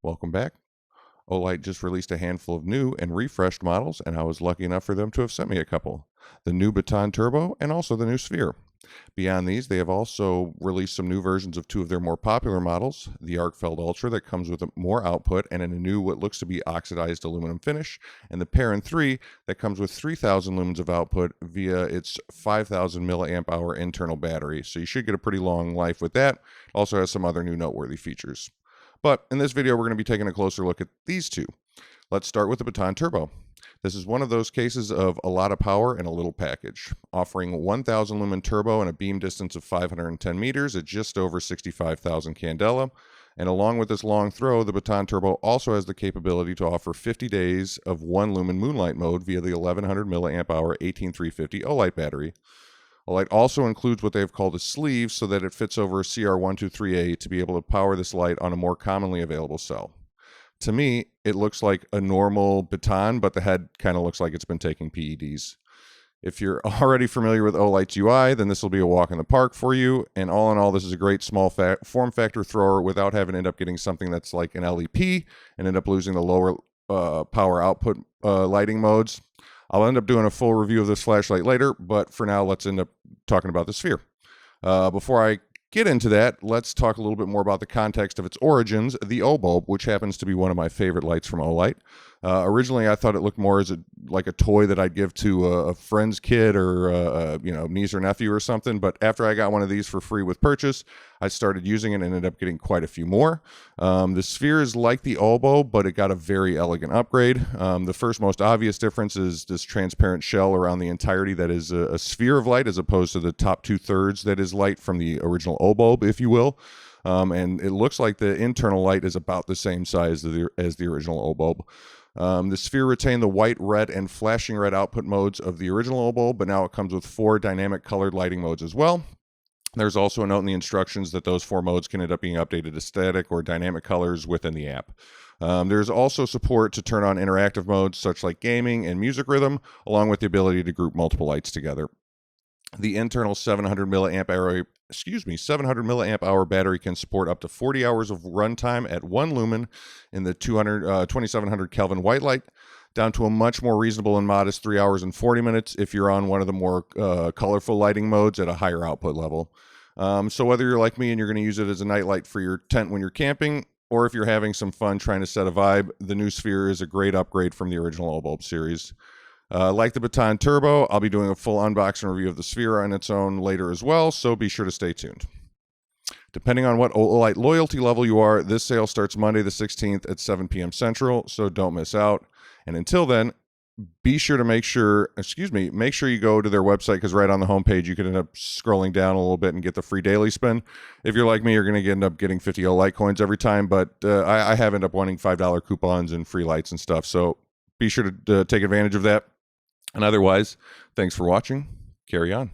Welcome back. OLIGHT just released a handful of new and refreshed models, and I was lucky enough for them to have sent me a couple. The new Baton Turbo and also the new Sphere. Beyond these, they have also released some new versions of two of their more popular models, the Arcfeld Ultra that comes with more output and in a new what looks to be oxidized aluminum finish, and the Perrin 3 that comes with 3,000 lumens of output via its 5,000 milliamp hour internal battery. So you should get a pretty long life with that. It also has some other new noteworthy features. But in this video, we're going to be taking a closer look at these two. Let's start with the Baton Turbo. This is one of those cases of a lot of power in a little package, offering 1,000 lumen turbo and a beam distance of 510 meters at just over 65,000 candela. And along with this long throw, the Baton Turbo also has the capability to offer 50 days of 1 lumen moonlight mode via the 1100 milliamp hour 18350 OLIGHT battery. OLIGHT also includes what they've called a sleeve so that it fits over a CR123A to be able to power this light on a more commonly available cell. To me, it looks like a normal Baton, but the head kind of looks like it's been taking PEDs. If you're already familiar with OLIGHT's UI, then this will be a walk in the park for you. And all in all, this is a great small form factor thrower without having to end up getting something that's like an LEP and end up losing the lower power output lighting modes. I'll end up doing a full review of this flashlight later, but for now, let's end up talking about the Sphere. Before I get into that, let's talk a little bit more about the context of its origins, the O-bulb, which happens to be one of my favorite lights from OLIGHT. Originally, I thought it looked more as like a toy that I'd give to a friend's kid or niece or nephew or something. But after I got one of these for free with purchase, I started using it and ended up getting quite a few more. The Sphere is like the O-bulb, but it got a very elegant upgrade. The first most obvious difference is this transparent shell around the entirety that is a sphere of light as opposed to the top 2/3 that is light from the original O-bulb, if you will. And it looks like the internal light is about the same size as the original O-bulb. The Sphere retained the white, red, and flashing red output modes of the original O-bulb, but now it comes with 4 dynamic colored lighting modes as well. There's also a note in the instructions that those 4 modes can end up being updated to static or dynamic colors within the app. There's also support to turn on interactive modes such like gaming and music rhythm, along with the ability to group multiple lights together. The internal 700 milliamp hour battery can support up to 40 hours of runtime at 1 lumen in the 2700 Kelvin white light, down to a much more reasonable and modest 3 hours and 40 minutes if you're on one of the more colorful lighting modes at a higher output level. So whether you're like me and you're going to use it as a nightlight for your tent when you're camping, or if you're having some fun trying to set a vibe, the new Sphere is a great upgrade from the original O-bulb series. Like the Baton Turbo, I'll be doing a full unboxing review of the Sphere on its own later as well, so be sure to stay tuned. Depending on what OLIGHT loyalty level you are, this sale starts Monday the 16th at 7 p.m. Central, so don't miss out. And until then, be sure to make sure you go to their website, because right on the homepage, you can end up scrolling down a little bit and get the free daily spin. If you're like me, you're going to end up getting 50 OLIGHT coins every time, but I have ended up winning $5 coupons and free lights and stuff, so be sure to take advantage of that. And otherwise, thanks for watching. Carry on.